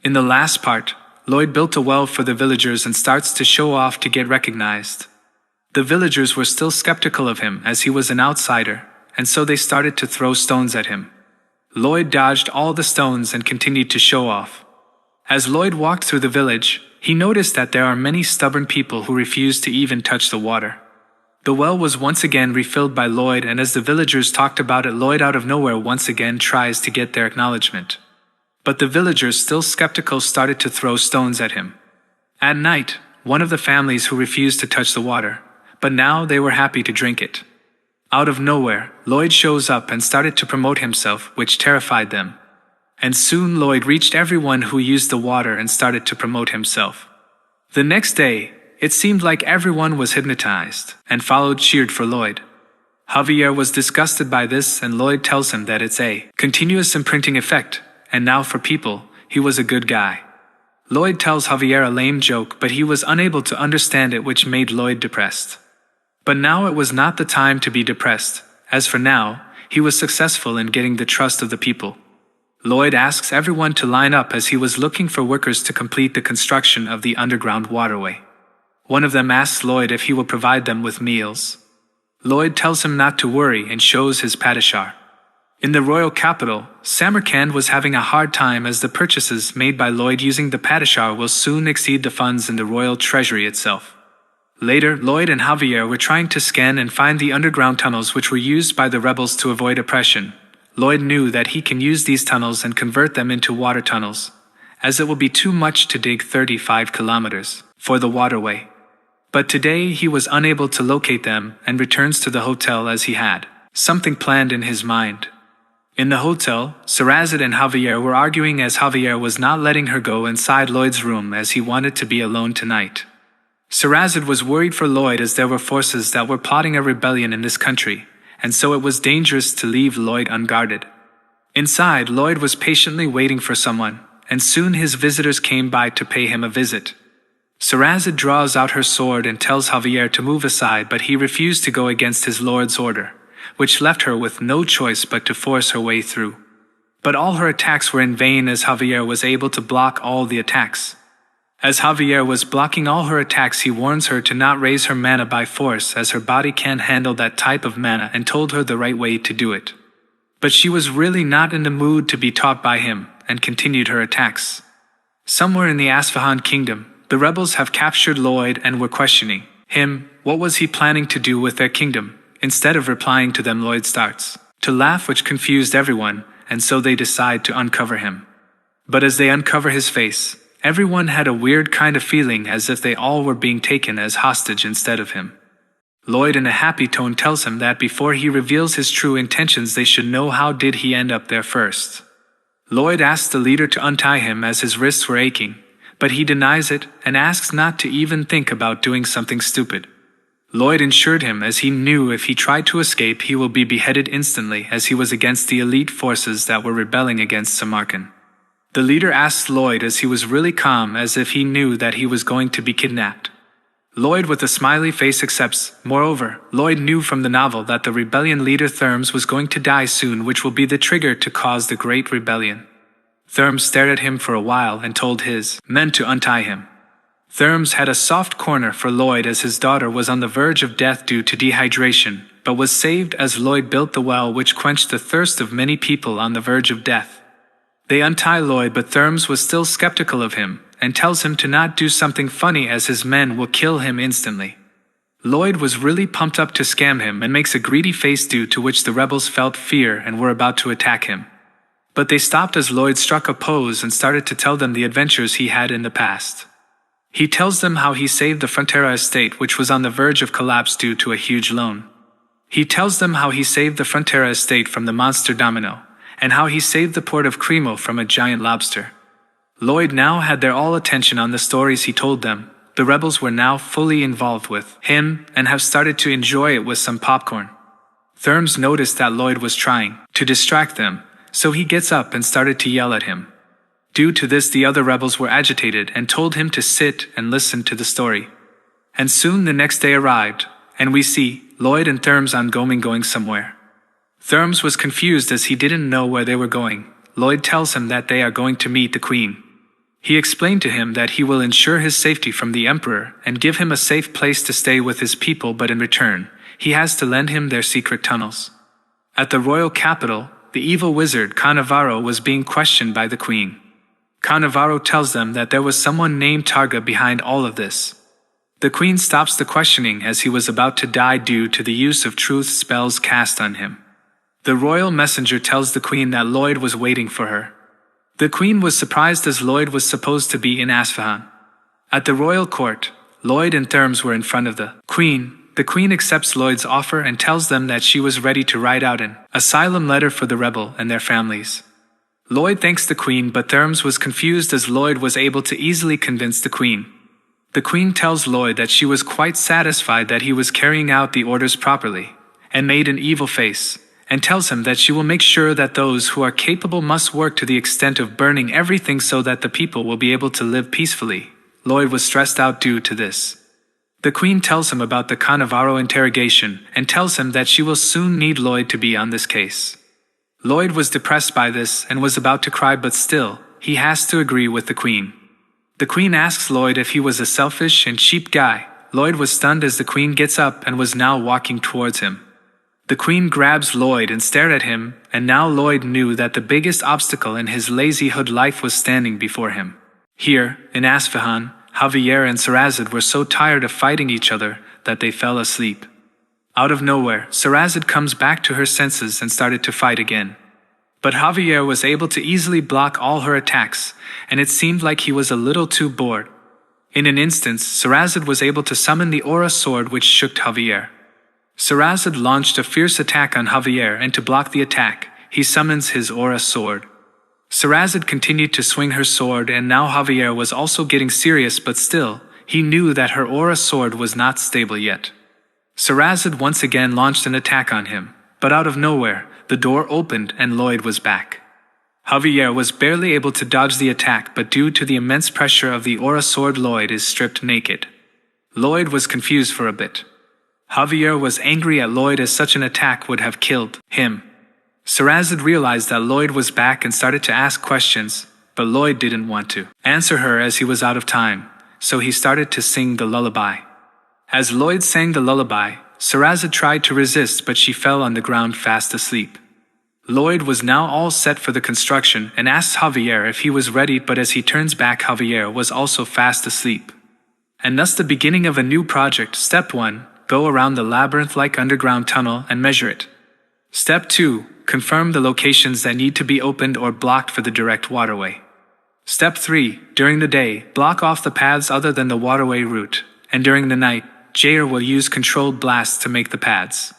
In the last part, Lloyd built a well for the villagers and starts to show off to get recognized. The villagers were still skeptical of him as he was an outsider, and so they started to throw stones at him. Lloyd dodged all the stones and continued to show off. As Lloyd walked through the village, he noticed that there are many stubborn people who refuse to even touch the water. The well was once again refilled by Lloyd, and as the villagers talked about it, Lloyd out of nowhere once again tries to get their acknowledgement. But the villagers, still skeptical, started to throw stones at him. At night, one of the families who refused to touch the water, but now they were happy to drink it. Out of nowhere, Lloyd shows up and started to promote himself, which terrified them. And soon Lloyd reached everyone who used the water and started to promote himself. The next day, it seemed like everyone was hypnotized and cheered for Lloyd. Javier was disgusted by this, and Lloyd tells him that it's a continuous imprinting effect, and now for people, he was a good guy. Lloyd tells Javier a lame joke, but he was unable to understand it, which made Lloyd depressed. But now it was not the time to be depressed, as for now, he was successful in getting the trust of the people. Lloyd asks everyone to line up as he was looking for workers to complete the construction of the underground waterway. One of them asks Lloyd if he will provide them with meals. Lloyd tells him not to worry and shows his padishar. In the royal capital, Samarkand was having a hard time as the purchases made by Lloyd using the padishar will soon exceed the funds in the royal treasury itself. Later, Lloyd and Javier were trying to scan and find the underground tunnels which were used by the rebels to avoid oppression. Lloyd knew that he can use these tunnels and convert them into water tunnels, as it will be too much to dig 35 kilometers for the waterway. But today he was unable to locate them and returns to the hotel as he had something planned in his mind. In the hotel, Sarazid and Javier were arguing as Javier was not letting her go inside Lloyd's room as he wanted to be alone tonight. Sarazid was worried for Lloyd as there were forces that were plotting a rebellion in this country, and so it was dangerous to leave Lloyd unguarded. Inside, Lloyd was patiently waiting for someone, and soon his visitors came by to pay him a visit. Sarazid draws out her sword and tells Javier to move aside, but he refused to go against his lord's order, which left her with no choice but to force her way through. But all her attacks were in vain as Javier was able to block all the attacks. As Javier was blocking all her attacks, he warns her to not raise her mana by force as her body can't handle that type of mana, and told her the right way to do it. But she was really not in the mood to be taught by him and continued her attacks. Somewhere in the Asfahan kingdom, the rebels have captured Lloyd and were questioning him. What was he planning to do with their kingdom? Instead of replying to them, Lloyd starts to laugh, which confused everyone, and so they decide to uncover him. But as they uncover his face, everyone had a weird kind of feeling as if they all were being taken as hostage instead of him. Lloyd in a happy tone tells him that before he reveals his true intentions they should know how did he end up there first. Lloyd asks the leader to untie him as his wrists were aching, but he denies it and asks not to even think about doing something stupid. Lloyd assured him as he knew if he tried to escape he will be beheaded instantly as he was against the elite forces that were rebelling against Samarkand. The leader asked Lloyd as he was really calm as if he knew that he was going to be kidnapped. Lloyd with a smiley face accepts. Moreover, Lloyd knew from the novel that the rebellion leader Therms was going to die soon, which will be the trigger to cause the Great Rebellion. Therms stared at him for a while and told his men to untie him. Therms had a soft corner for Lloyd as his daughter was on the verge of death due to dehydration, but was saved as Lloyd built the well which quenched the thirst of many people on the verge of death. They untie Lloyd, but Therms was still skeptical of him, and tells him to not do something funny as his men will kill him instantly. Lloyd was really pumped up to scam him and makes a greedy face, due to which the rebels felt fear and were about to attack him. But they stopped as Lloyd struck a pose and started to tell them the adventures he had in the past. He tells them how he saved the Frontera estate, which was on the verge of collapse due to a huge loan. He tells them how he saved the Frontera estate from the monster Domino, and how he saved the port of Cremo from a giant lobster. Lloyd now had their all attention on the stories he told them. The rebels were now fully involved with him and have started to enjoy it with some popcorn. Therms noticed that Lloyd was trying to distract them, so he gets up and started to yell at him. Due to this, the other rebels were agitated and told him to sit and listen to the story. And soon the next day arrived, and we see Lloyd and Therms on going somewhere. Therms was confused as he didn't know where they were going. Lloyd tells him that they are going to meet the Queen. He explained to him that he will ensure his safety from the emperor and give him a safe place to stay with his people, but in return, he has to lend him their secret tunnels. At the royal capital, the evil wizard Cannavaro was being questioned by the queen. Cannavaro tells them that there was someone named Targa behind all of this. The queen stops the questioning as he was about to die due to the use of truth spells cast on him. The royal messenger tells the queen that Lloyd was waiting for her. The queen was surprised as Lloyd was supposed to be in Asfahan. At the royal court, Lloyd and Thermes were in front of the queen. The queen accepts Lloyd's offer and tells them that she was ready to write out an asylum letter for the rebel and their families. Lloyd thanks the queen, but Thermes was confused as Lloyd was able to easily convince the queen. The queen tells Lloyd that she was quite satisfied that he was carrying out the orders properly, and made an evil face, and tells him that she will make sure that those who are capable must work to the extent of burning everything so that the people will be able to live peacefully. Lloyd was stressed out due to this. The queen tells him about the Cannavaro interrogation and tells him that she will soon need Lloyd to be on this case. Lloyd was depressed by this and was about to cry, but still, he has to agree with the queen. The queen asks Lloyd if he was a selfish and cheap guy. Lloyd was stunned as the queen gets up and was now walking towards him. The queen grabs Lloyd and stared at him, and now Lloyd knew that the biggest obstacle in his lazyhood life was standing before him. Here, in Asfahan, Javier and Sarazid were so tired of fighting each other that they fell asleep. Out of nowhere, Sarazid comes back to her senses and started to fight again. But Javier was able to easily block all her attacks, and it seemed like he was a little too bored. In an instant, Sarazid was able to summon the aura sword which shook Javier. Sarazid launched a fierce attack on Javier, and to block the attack, he summons his aura sword. Sarazid continued to swing her sword, and now Javier was also getting serious, but still, he knew that her aura sword was not stable yet. Sarazid once again launched an attack on him, but out of nowhere, the door opened and Lloyd was back. Javier was barely able to dodge the attack, but due to the immense pressure of the aura sword, Lloyd is stripped naked. Lloyd was confused for a bit. Javier was angry at Lloyd as such an attack would have killed him. Sarazid realized that Lloyd was back and started to ask questions, but Lloyd didn't want to answer her as he was out of time, so he started to sing the lullaby. As Lloyd sang the lullaby, Sarazid tried to resist, but she fell on the ground fast asleep. Lloyd was now all set for the construction and asked Javier if he was ready, but as he turns back, Javier was also fast asleep. And thus the beginning of a new project. Step 1. Go around the labyrinth-like underground tunnel and measure it. Step 2. Confirm the locations that need to be opened or blocked for the direct waterway. Step 3. During the day, block off the paths other than the waterway route, and during the night, Jair will use controlled blasts to make the paths.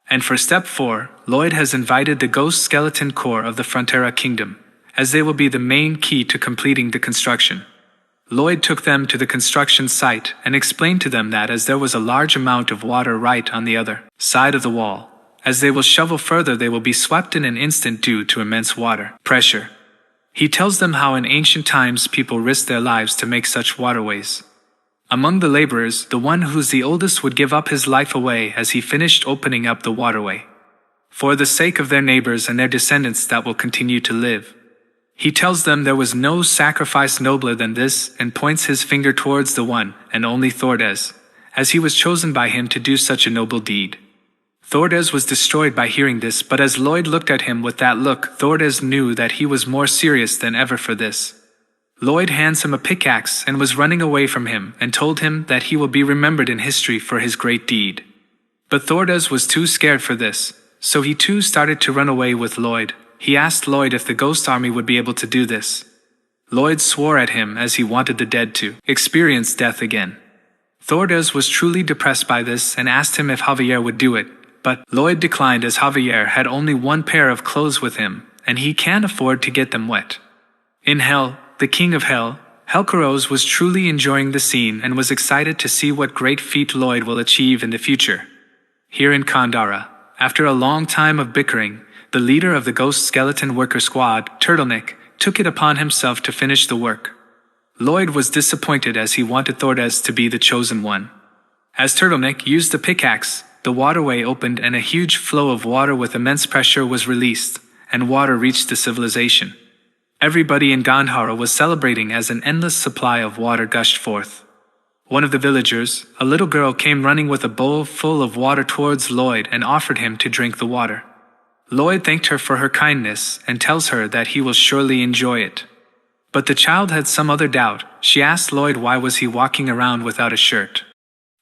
And for Step 4, Lloyd has invited the Ghost Skeleton Corps of the Frontera Kingdom, as they will be the main key to completing the construction. Lloyd took them to the construction site and explained to them that as there was a large amount of water right on the other side of the wall, as they will shovel further they will be swept in an instant due to immense water pressure. He tells them how in ancient times people risked their lives to make such waterways. Among the laborers, the one who's the oldest would give up his life away as he finished opening up the waterway, for the sake of their neighbors and their descendants that will continue to live. He tells them there was no sacrifice nobler than this and points his finger towards the one and only Thordes, as he was chosen by him to do such a noble deed. Thordes was destroyed by hearing this, but as Lloyd looked at him with that look, Thordes knew that he was more serious than ever for this. Lloyd hands him a pickaxe and was running away from him and told him that he will be remembered in history for his great deed. But Thordes was too scared for this, so he too started to run away with Lloyd. He asked Lloyd if the ghost army would be able to do this. Lloyd swore at him as he wanted the dead to experience death again. Thordes was truly depressed by this and asked him if Javier would do it, but Lloyd declined as Javier had only one pair of clothes with him, and he can't afford to get them wet. In Hell, the king of Hell, Helcaros was truly enjoying the scene and was excited to see what great feat Lloyd will achieve in the future. Here in Kandara, after a long time of bickering, the leader of the Ghost Skeleton Worker Squad, Turtleneck, took it upon himself to finish the work. Lloyd was disappointed as he wanted Thordes to be the chosen one. As Turtleneck used the pickaxe, the waterway opened and a huge flow of water with immense pressure was released, and water reached the civilization. Everybody in Gandhara was celebrating as an endless supply of water gushed forth. One of the villagers, a little girl, came running with a bowl full of water towards Lloyd and offered him to drink the water. Lloyd thanked her for her kindness and tells her that he will surely enjoy it. But the child had some other doubt. She asked Lloyd why was he walking around without a shirt.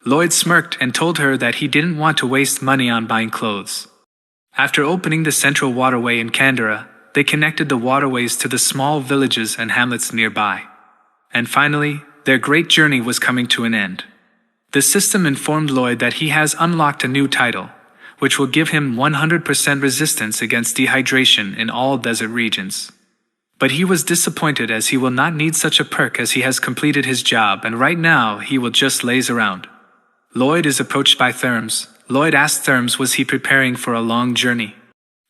Lloyd smirked and told her that he didn't want to waste money on buying clothes. After opening the central waterway in Kandara, they connected the waterways to the small villages and hamlets nearby. And finally, their great journey was coming to an end. The system informed Lloyd that he has unlocked a new title, which will give him 100% resistance against dehydration in all desert regions. But he was disappointed as he will not need such a perk as he has completed his job and right now he will just laze around. Lloyd is approached by Therms. Lloyd asked Therms was he preparing for a long journey.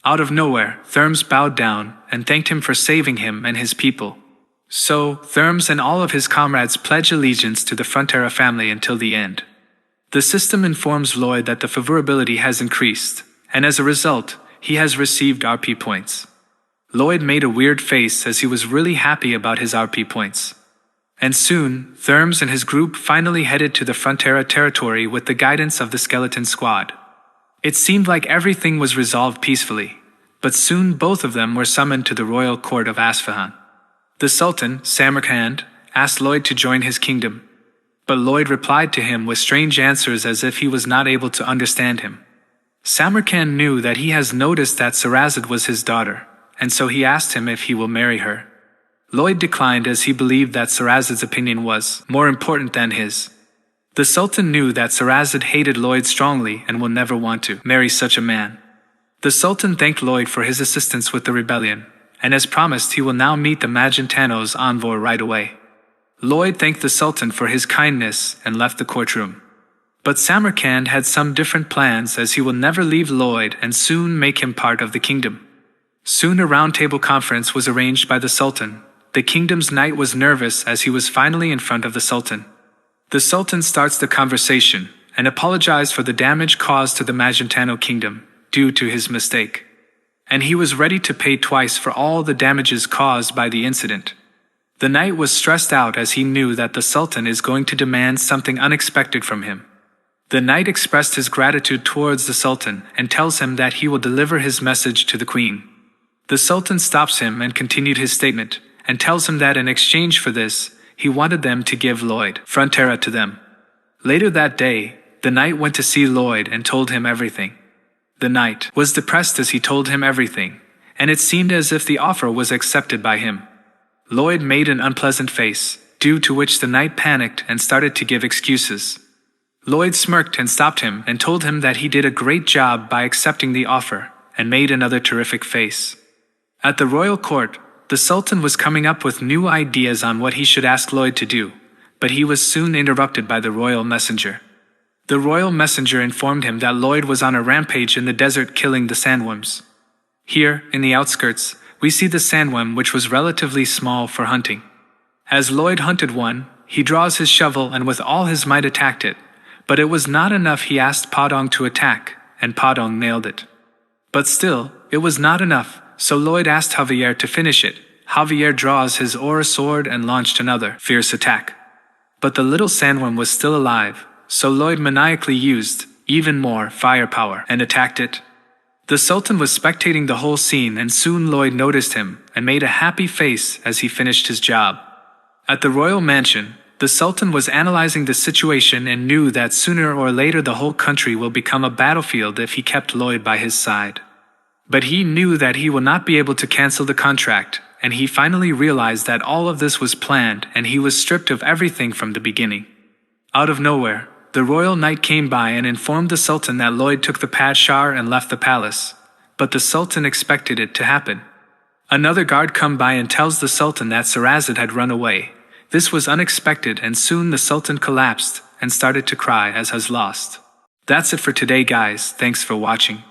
Out of nowhere, Therms bowed down and thanked him for saving him and his people. So, Therms and all of his comrades pledge allegiance to the Frontera family until the end. The system informs Lloyd that the favorability has increased, and as a result, he has received RP points. Lloyd made a weird face as he was really happy about his RP points. And soon, Therms and his group finally headed to the Frontera territory with the guidance of the skeleton squad. It seemed like everything was resolved peacefully, but soon both of them were summoned to the royal court of Asfahan. The Sultan, Samarkand, asked Lloyd to join his kingdom, but Lloyd replied to him with strange answers as if he was not able to understand him. Samarkand knew that he has noticed that Sarazad was his daughter, and so he asked him if he will marry her. Lloyd declined as he believed that Sarazad's opinion was more important than his. The Sultan knew that Sarazad hated Lloyd strongly and will never want to marry such a man. The Sultan thanked Lloyd for his assistance with the rebellion, and as promised he will now meet the Magentano's envoy right away. Lloyd thanked the Sultan for his kindness and left the courtroom. But Samarkand had some different plans as he will never leave Lloyd and soon make him part of the kingdom. Soon a roundtable conference was arranged by the Sultan. The kingdom's knight was nervous as he was finally in front of the Sultan. The Sultan starts the conversation and apologized for the damage caused to the Magentano kingdom due to his mistake. And he was ready to pay twice for all the damages caused by the incident. The knight was stressed out as he knew that the Sultan is going to demand something unexpected from him. The knight expressed his gratitude towards the Sultan and tells him that he will deliver his message to the queen. The Sultan stops him and continued his statement, and tells him that in exchange for this, he wanted them to give Lloyd Frontera to them. Later that day, the knight went to see Lloyd and told him everything. The knight was depressed as he told him everything, and it seemed as if the offer was accepted by him. Lloyd made an unpleasant face, due to which the knight panicked and started to give excuses. Lloyd smirked and stopped him and told him that he did a great job by accepting the offer, and made another terrific face. At the royal court, the Sultan was coming up with new ideas on what he should ask Lloyd to do, but he was soon interrupted by the royal messenger. The royal messenger informed him that Lloyd was on a rampage in the desert killing the sandworms. Here, in the outskirts, we see the sandworm which was relatively small for hunting. As Lloyd hunted one, he draws his shovel and with all his might attacked it, but it was not enough. He asked Padong to attack, and Padong nailed it. But still, it was not enough, so Lloyd asked Javier to finish it. Javier draws his Aura sword and launched another fierce attack. But the little sandworm was still alive, so Lloyd maniacally used even more firepower and attacked it. The Sultan was spectating the whole scene and soon Lloyd noticed him and made a happy face as he finished his job. At the royal mansion, the Sultan was analyzing the situation and knew that sooner or later the whole country will become a battlefield if he kept Lloyd by his side. But he knew that he will not be able to cancel the contract, and he finally realized that all of this was planned and he was stripped of everything from the beginning. Out of nowhere, the royal knight came by and informed the Sultan that Lloyd took the Padshah and left the palace, but the Sultan expected it to happen. Another guard come by and tells the Sultan that Sarazad had run away. This was unexpected and soon the Sultan collapsed and started to cry as has lost. That's it for today guys, thanks for watching.